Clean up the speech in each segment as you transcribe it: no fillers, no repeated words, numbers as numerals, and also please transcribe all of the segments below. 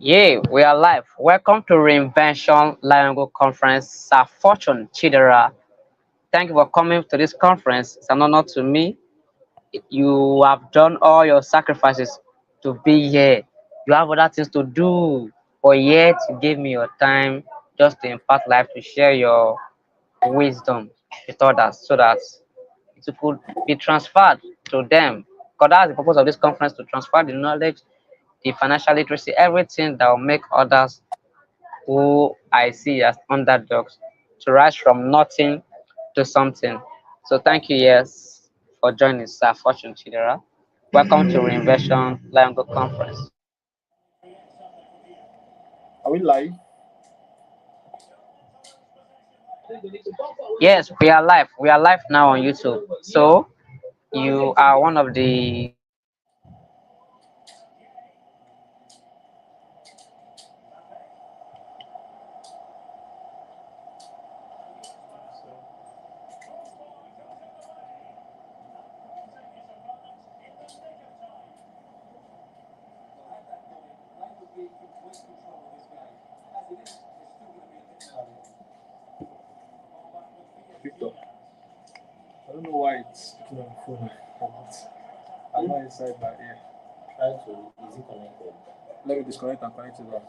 Yeah, we are live. Welcome to Reinvention Liongo Conference. Sir Fortune Chidera. Thank you for coming to this conference. It's an honor to me. You have done all your sacrifices to be here. You have other things to do, but yet you gave me your time just to impart life, to share your wisdom with others so that it could be transferred to them. Because that's the purpose of this conference, to transfer the knowledge, the financial literacy, everything that will make others who I see as underdogs to rise from nothing to something. So thank you, yes, for joining Sir Fortune Chidera. Welcome to Reinvention Liongo Conference. Are we live? Yes, we are live. We are live now on YouTube. So you are one of the Victor. I don't know why it's picking on the phone. I'm not inside my ear. Try to, is it connected? Let me disconnect and connect it back.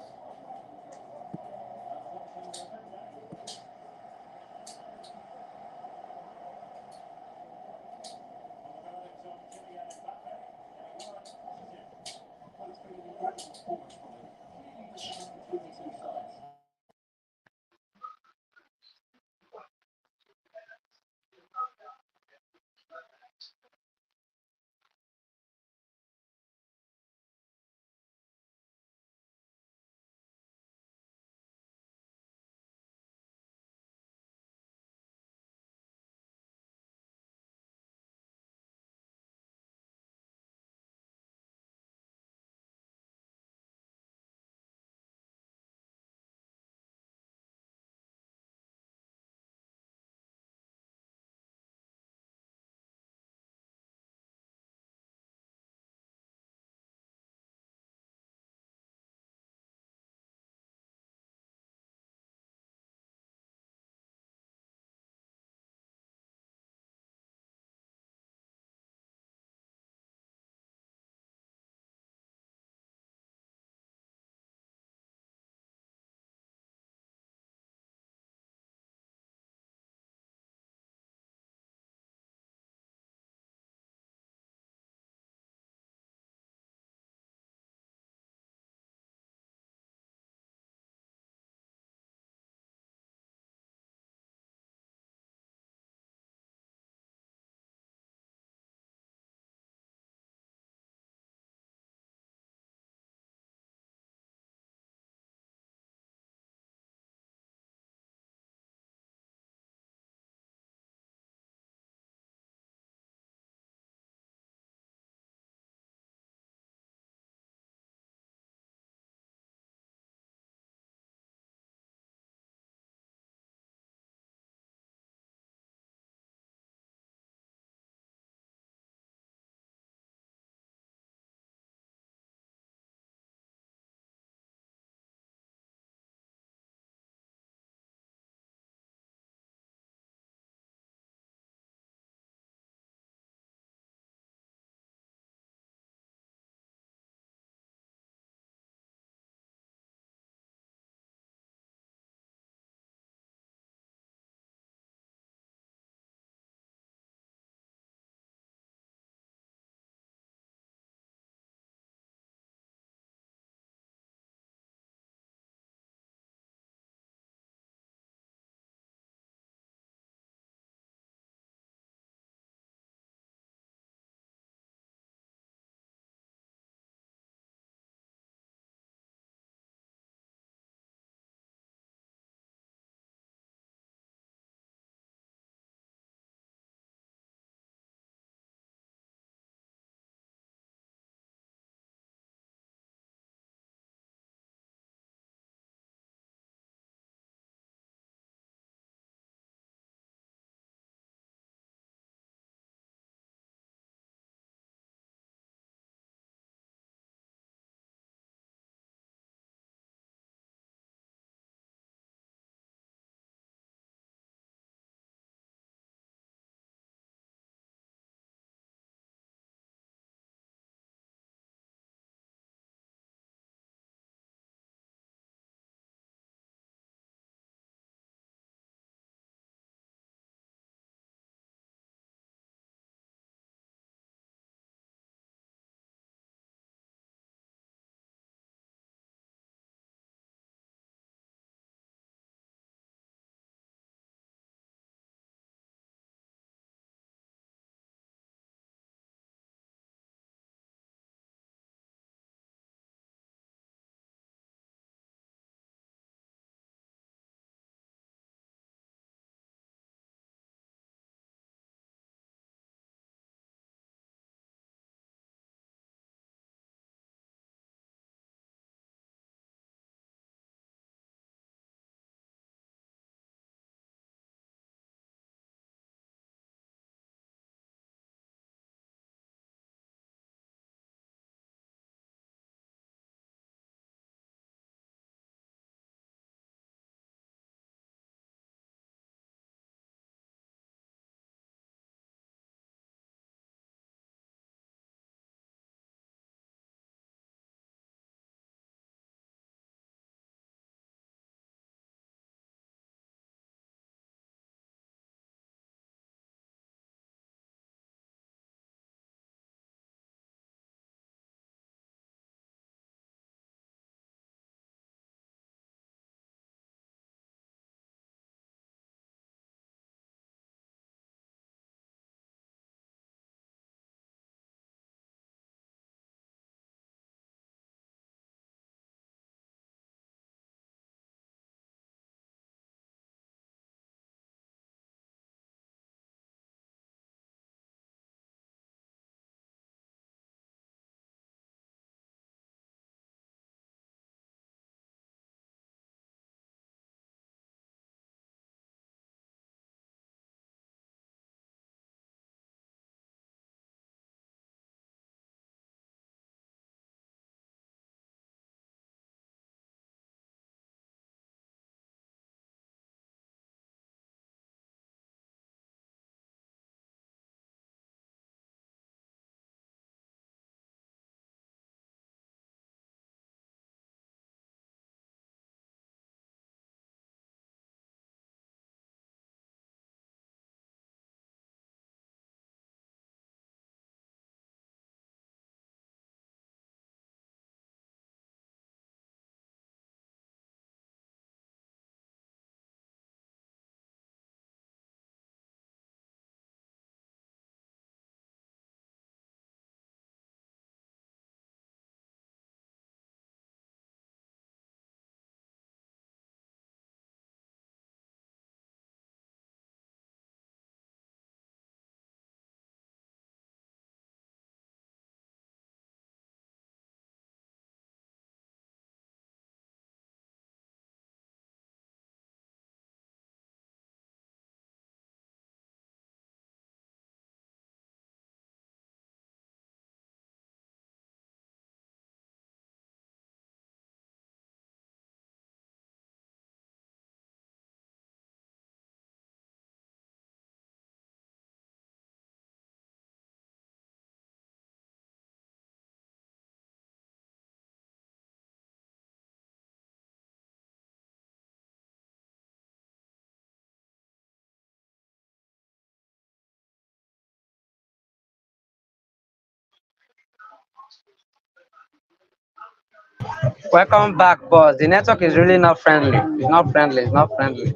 Welcome back, boss. The network is really not friendly. It's not friendly. It's not friendly.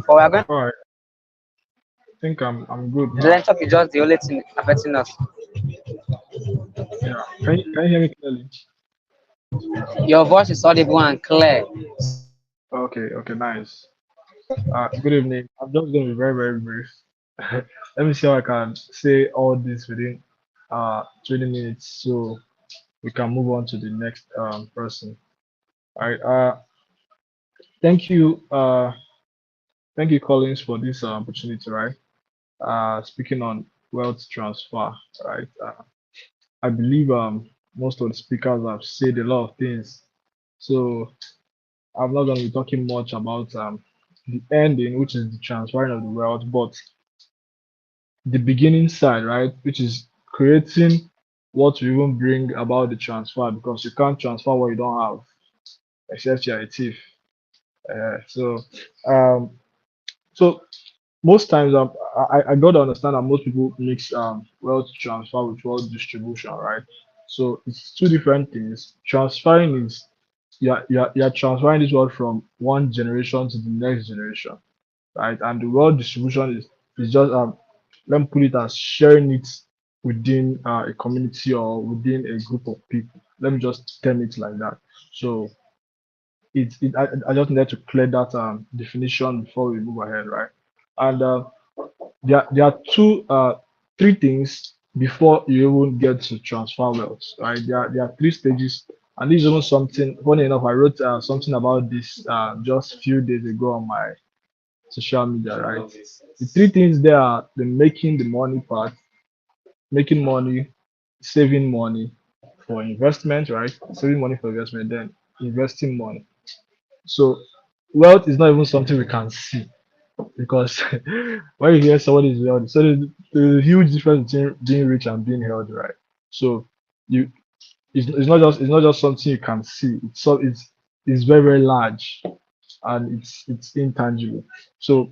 But we are going. All right, I think I'm good The now. network is just the only thing affecting us. Yeah, can you hear me clearly? Your voice is audible and clear. Okay, nice. Good evening. I'm just going to be very brief. Let me see how I can say all this within 20 minutes so we can move on to the next person. All right. Thank you. Thank you, Collins, for this opportunity. Right. Speaking on wealth transfer. Right. I believe most of the speakers have said a lot of things. So I'm not going to be talking much about the ending, which is the transferring of the wealth, but the beginning side, right, which is creating what will even bring about the transfer because you can't transfer what you don't have except you're a thief. So, um, so most times I got to understand that most people mix wealth transfer with wealth distribution, right? So it's two different things. Transferring is you're transferring this wealth from one generation to the next generation, right? And the wealth distribution is just let me put it as sharing it within a community or within a group of people. Let me just term it like that. So I just needed to clear that definition before we move ahead, right? And there are three things before you even get to transfer wealth, right? There are three stages, and this is even something funny enough. I wrote something about this just a few days ago on my social media, right? The three things there are the making the money part, making money, saving money for investment, right? Saving money for investment, then investing money. So wealth is not even something we can see because when you hear someone is wealthy, so there's a huge difference between being rich and being healthy, right? So you it's not just something you can see. It's very large and it's intangible. So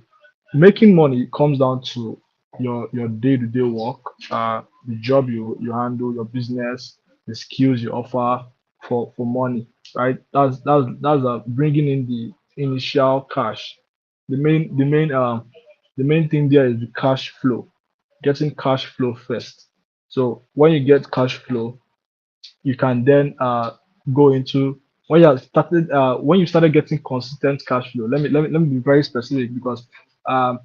making money comes down to your day-to-day work, the job you handle, your business, the skills you offer for money, right? That's bringing in the initial cash. The main thing there is the cash flow, getting cash flow first. So when you get cash flow, you can then go into when you started getting consistent cash flow. Let me be very specific because um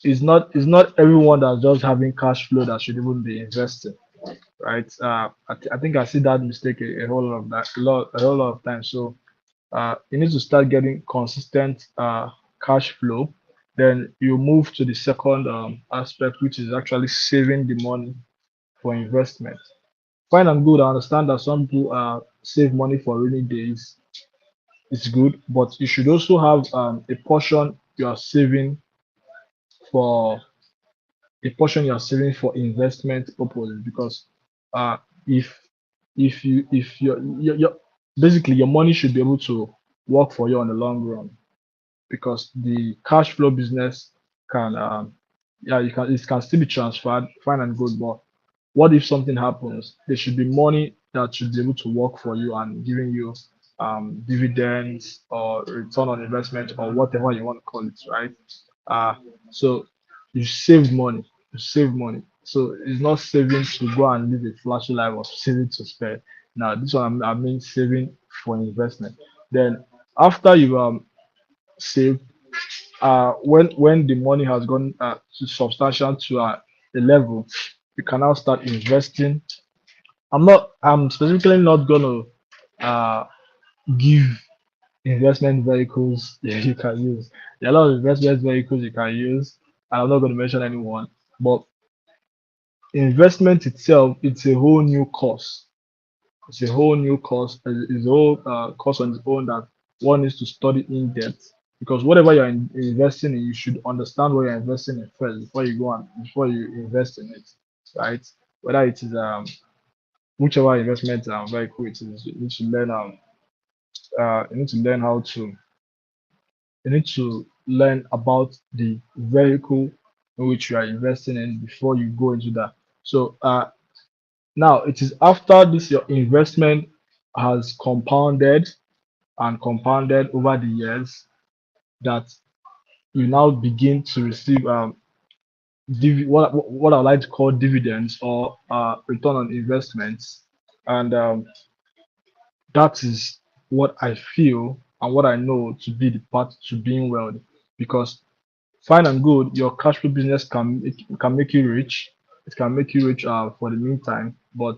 it's not everyone that's just having cash flow that should even be investing, right? I think I see that mistake a whole lot of that a whole lot of times. So you need to start getting consistent cash flow. Then you move to the second aspect, which is actually saving the money for investment. Fine and good. I understand that some people save money for rainy days. It's good, but you should also have a portion you are saving for investment purposes because uh, if if your basically your money should be able to work for you on the long run because the cash flow business can yeah you can it can still be transferred fine and good, but what if something happens? There should be money that should be able to work for you and giving you dividends or return on investment or whatever you want to call it, right? uh so you save money, so it's not saving to go and live a flashy life or saving to spend. Now this one I mean saving for investment. Then after you save, when the money has gone to substantial to a level, you can now start investing. I'm specifically not gonna uh give investment vehicles you can use. There are a lot of investment vehicles you can use, and I'm not going to mention anyone. But investment itself, it's a whole new course. It's a whole new course. It's a whole course on its own that one needs to study in depth. Because whatever you're investing in, you should understand what you're investing in first before you invest in it, right? Whether it is whichever investment vehicle it is, you need to learn how to you need to learn about the vehicle in which you are investing in before you go into that. So now it is after this your investment has compounded and compounded over the years that you now begin to receive what I like to call dividends or return on investments, and that is what I feel and what I know to be the path to being wealthy. Because fine and good, your cash flow business can make you rich. It can make you rich for the meantime, but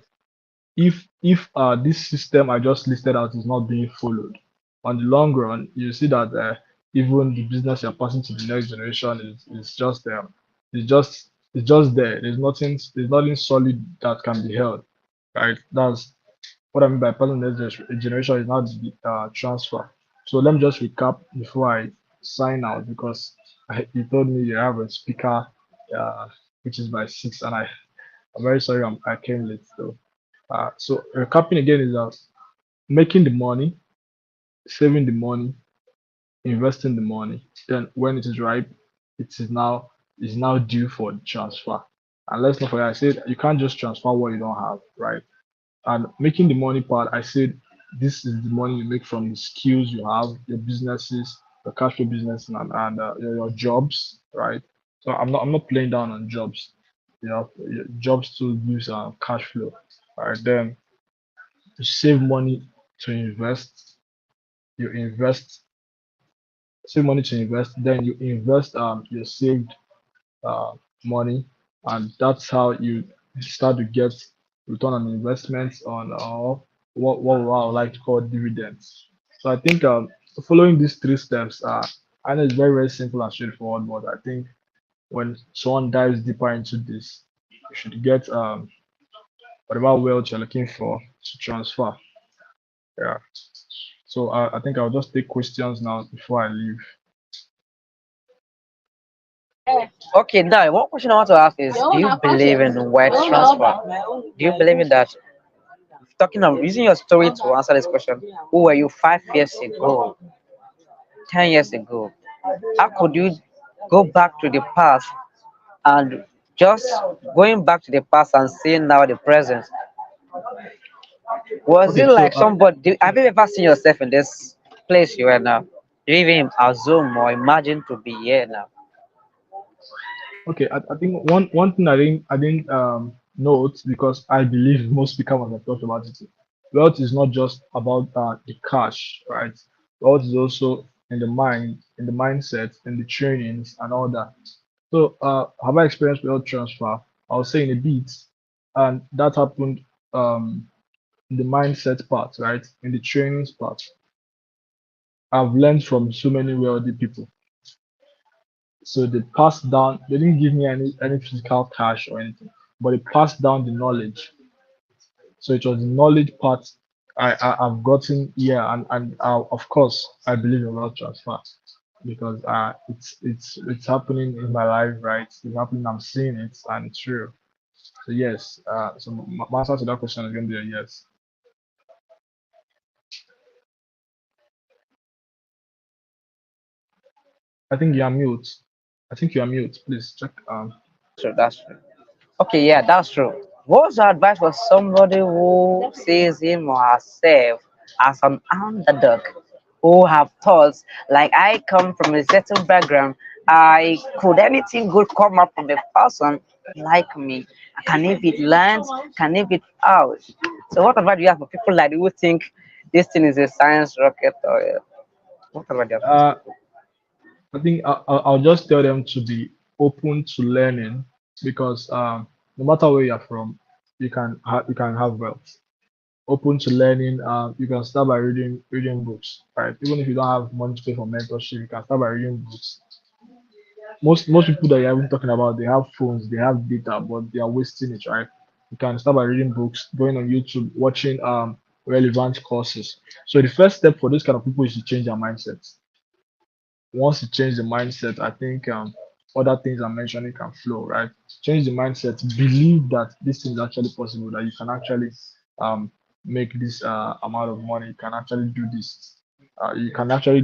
if this system I just listed out is not being followed, on the long run, you see that even the business you're passing to the next generation is just it's just there. There's nothing solid that can be held, right? That's what I mean by passing the next generation is not the transfer. So let me just recap before I sign out because you told me you have a speaker, uh, which is by 6, and I'm very sorry I came late though. So recapping again is making the money, saving the money, investing the money. Then when it is ripe, it is now due for the transfer. And let's not forget, I said you can't just transfer what you don't have, right? And making the money part, I said this is the money you make from the skills you have, your businesses, your cash flow business, and your jobs, right? So I'm not playing down on jobs. Your jobs to use cash flow, right? Then you save money to invest. You invest, save money to invest. Then you invest your saved uh, money, and that's how you start to get return on investments on what I would like to call dividends. So I think following these three steps, I know it's very very simple and straightforward, but I think when someone dives deeper into this, you should get whatever wealth you're looking for to transfer. Yeah. So I think I'll just take questions now before I leave. Okay, now one question I want to ask is: do you believe in wealth transfer? Do you believe in that? Talking of using your story to answer this question, who were you 5 years ago, 10 years ago? How could you go back to the past and just going back to the past and seeing now the present? Was it Okay, so like somebody? Have you ever seen yourself in this place you are now? Do you even assume or imagine to be here now? okay, I think one thing I didn't note because I believe most people when I talked about it. Wealth is not just about the cash, right? Wealth is also in the mind, in the mindset, in the trainings and all that. So have I experienced wealth transfer? I'll say in a bit, and that happened in the mindset part, right? In the trainings part. I've learned from so many wealthy people. So they passed down, they didn't give me any physical cash or anything, but they passed down the knowledge. So it was the knowledge part I've gotten here, and of course I believe in wealth transfer because it's happening in my life, right? It's happening, I'm seeing it, and it's true. So yes, so my answer to that question is going to be a yes. I think you are mute. I think you are mute. Please check. That's true. Okay, yeah, that's true. What's your advice for somebody who sees him or herself as an underdog, who have thoughts like I come from a certain background, I could anything good come up from a person like me? Can it be learned? Can it be out? So what advice do you have for people like who think this thing is a science rocket or what advice do you have for these Uh, people? I think I'll just tell them to be open to learning because no matter where you're from, you can have wealth. Open to learning. You can start by reading books, right? Even if you don't have money to pay for mentorship, you can start by reading books. Most people that you're even talking about, they have phones, they have data, but they are wasting it, right? You can start by reading books, going on YouTube, watching relevant courses. So the first step for those kind of people is to change their mindset. Once you change the mindset, I think other things I'm mentioning can flow, right? Change the mindset, believe that this thing is actually possible, that you can actually um, make this amount of money, you can actually do this. You can actually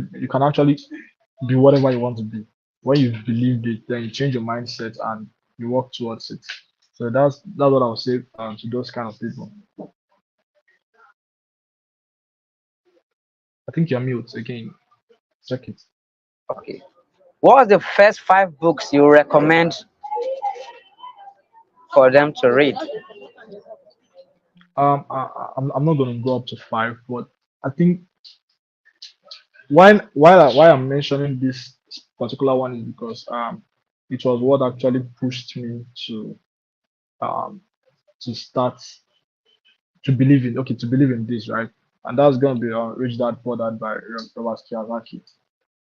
be whatever you want to be. When you've believed it, then you change your mindset and you work towards it. So that's what I would say to those kind of people. I think you're mute again. Check it. Okay. What was the first five books you recommend for them to read? I'm not gonna go up to five, but I think why I'm mentioning this particular one is because it was what actually pushed me um to start to believe in this, right? And that's gonna be Rich Dad Poor Dad by Robert Kiyosaki.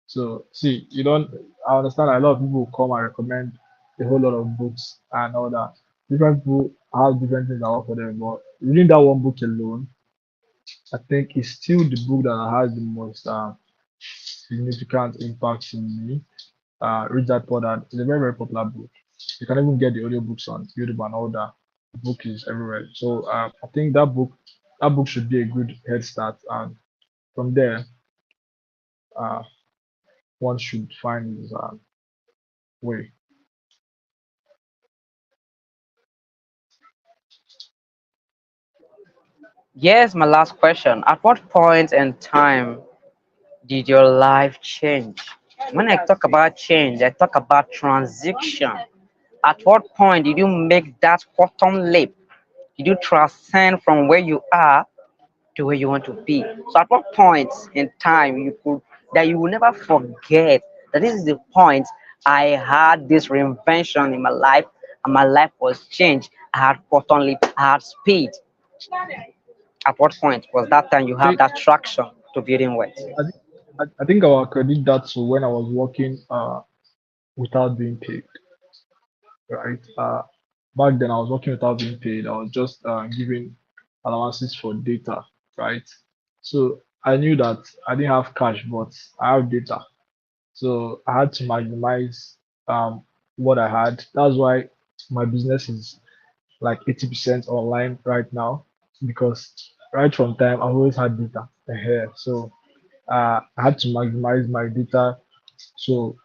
So see, you don't. I understand that a lot of people come and recommend a whole lot of books and all that. Different people have different things that work for them, but reading that one book alone, I think it's still the book that has the most significant impact in me. Read that Poor Dad is a very very popular book. You can even get the audiobooks on YouTube and all that. The book is everywhere. So I think that book should be a good head start, and from there, uh, one should find his way. Yes, my last question. At what point in time did your life change? When I talk about change, I talk about transition. At what point did you make that quantum leap? Did you transcend from where you are to where you want to be? So at what point in time you could that you will never forget that this is the point I had this reinvention in my life and my life was changed. I had quantum leap, I had speed. At what point was that time you have Okay, that traction to building wealth? I think I think I will credit that to when I was working without being paid, right? Back then I was working without being paid. I was just giving allowances for data, right? So I knew that I didn't have cash, but I have data. So I had to maximize um what I had. That's why my business is like 80% online right now because right from time I've always had data here. So I had to maximize my data. So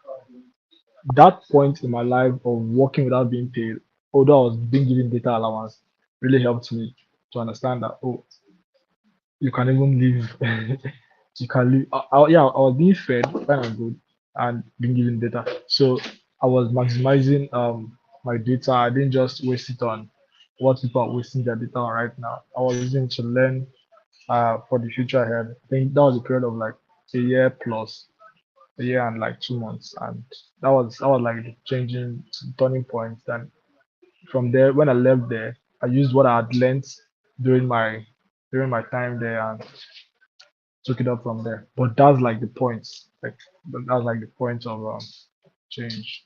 that point in my life of working without being paid, although I was being given data allowance, really helped me to understand that you can even live, you can live. Yeah, I was being fed fine and good and being given data. So I was maximizing my data. I didn't just waste it on what people are wasting their data on right now. I was using to learn for the future ahead. I think that was a period of like a year plus, a year and like 2 months, and that was like the changing turning point. And from there, when I left there, I used what I had learned during my during my time there and took it up from there. But that's like the point, like that's like the point of change.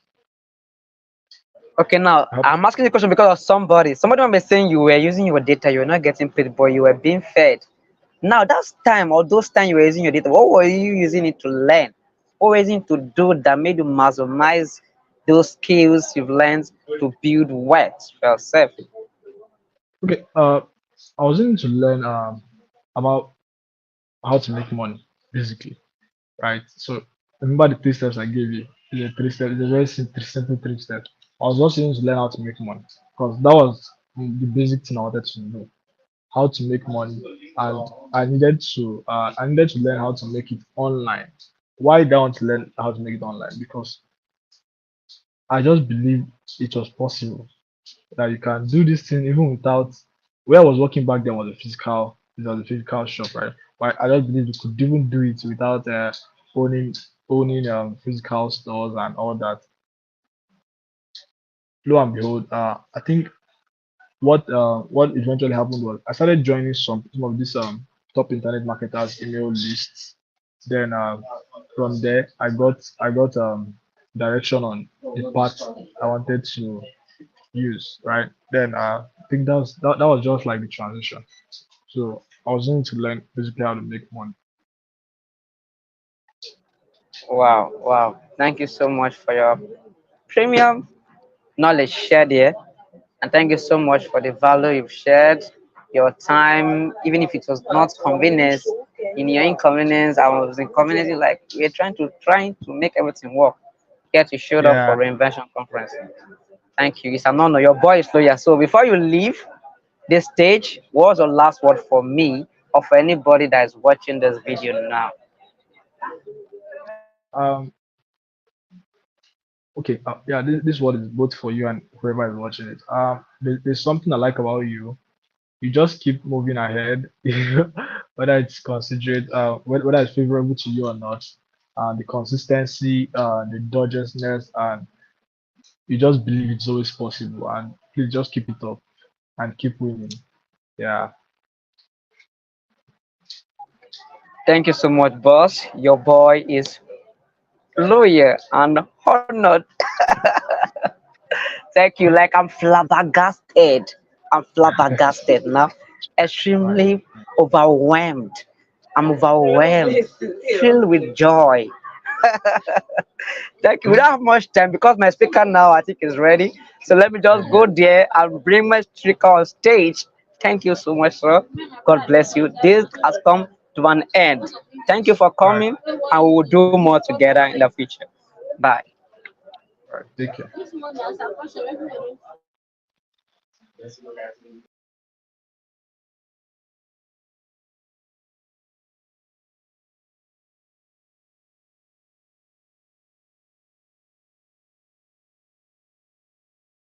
Okay, now I hope- I'm asking the question because of somebody. Somebody might be saying you were using your data, you were not getting paid, but you were being fed. Now that's time or those time you were using your data. What were you using it to learn? What were you using to do that made you maximize those skills you've learned to build wealth for yourself? Okay, I was going to learn about how to make money, basically, right? So remember the 3 steps I gave you. The 3 steps, it's a very simple 3 steps. I was just going to learn how to make money because that was the basic thing I wanted to know, how to make money, and I needed to learn how to make it online. Why do I want to learn how to make it online? Because I just believe it was possible that you can do this thing even without. Where I was working back then was a physical shop, right? But I just believe you could even do it without owning physical stores and all that. Lo and behold, I think what eventually happened was I started joining some of these top internet marketers email lists. Then from there I got direction on the path I wanted to use, right? Then I think that was just like the transition. So I was going to learn basically how to make money. Wow, wow. Thank you so much for your premium knowledge shared here. And thank you so much for the value you've shared, your time, even if it was not convenience. In your inconvenience, I was inconveniencing, like we're trying to make everything work. Yet you showed up for Yeah, reinvention conference. Thank you. It's an honor. Your boy is loyal. So before you leave this stage, what was your last word for me of anybody that is watching this video now? Um, okay. Yeah, this word is both for you and whoever is watching it. There's something I like about you. You just keep moving ahead, whether it's considerate, whether it's favorable to you or not. The consistency, the dodgersness, and you just believe it's always possible. And please just keep it up and keep winning. Yeah. Thank you so much, boss. Your boy is loyal and honored. Thank you. Like I'm flabbergasted. I'm flabbergasted now. Nice. Extremely overwhelmed. I'm overwhelmed. Filled with joy. Thank you. We don't have much time because my speaker now I think is ready. So let me just Yeah. go there and bring my speaker on stage. Thank you so much, sir. God bless you. This has come to an end. Thank you for All right. coming, and we will do more together in the future. Bye. All right. Take care.